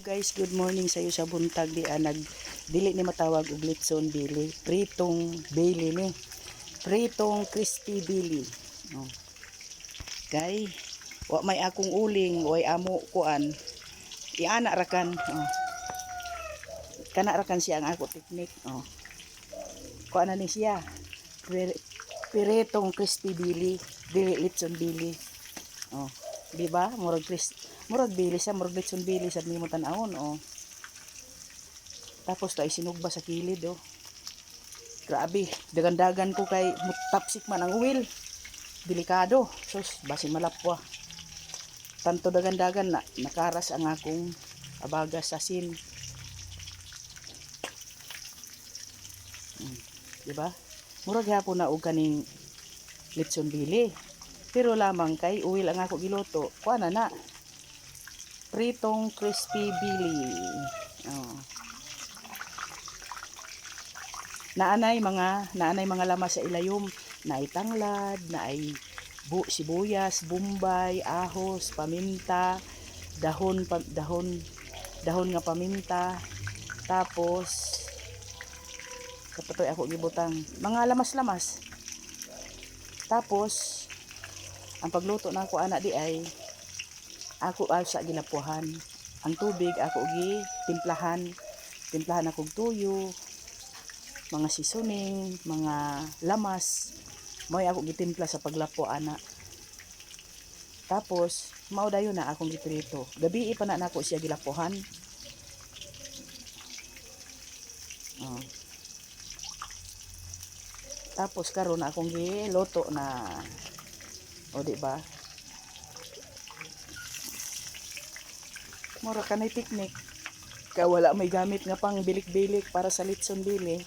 Guys, good morning sa iyo sa buntag di dili ni matawag og litson bili, pritong bili ni. Pritong crispy bili. No. Kay wa may akong uling, way amo kuan. Iana ra kan. Kana ra kan siya ang ako teknik. Kuan na ni siya. Pritong crispy bili, dili litson bili. Di ba? Murag bili sa murag litson bili sa nimo tan-awon Tapos tay sinugba sa kilid Grabe, dagan-dagan ko kay mutapsik man ang uwil. Delikado. Sus, basi malapwa. Tanto dagan-dagan na nakaras ang akong abagas sa sin. Di ba? Murag hapon na og kaning litson bili. Pero lamang kay uwil ang ako giluto. Kuana na. Pritong crispy bili. Naanay mga lamas sa ilayom, naay tanglad, naay sibuyas, bombay, ahos, paminta, dahon nga paminta. Tapos kapatoy ako gibutang mga lamas-lamas. Tapos ang pagluto na ako ana di ay ako sa gilapuhan. Ang tubig ako timplahan akong tuyo, mga seasoning, mga lamas. Mo'y ako gitimpla sa paglapo ana. Tapos mao dayon na akong giprito. Gabi pa na nako siya gilapuhan. Tapos karon akong giluto na. Di ba? Mura ka na teknik. Kaya wala may gamit nga pang bilik-bilik para sa litson bili.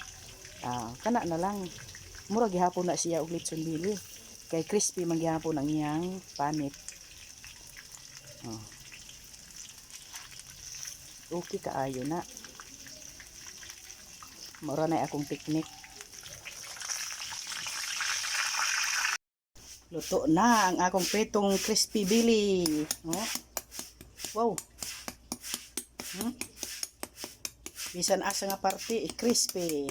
Kana na lang. Mura gihapon na siya og litson bili. Kay crispy man gihapon ang iyang panit. Okay kaayo na. Mura na akong teknik. Luto na ang akong pritong crispy bili. Wow. Bisan asa nga parte crispy.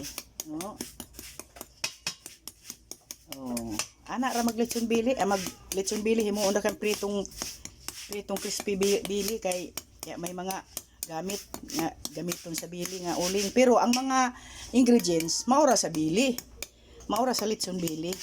Ana ra maglitson bili, maglitson bili himuon ra kan pritong crispy bili kay may mga gamiton sa bili nga uling. Pero ang mga ingredients maura sa bili. Maura sa litson bili.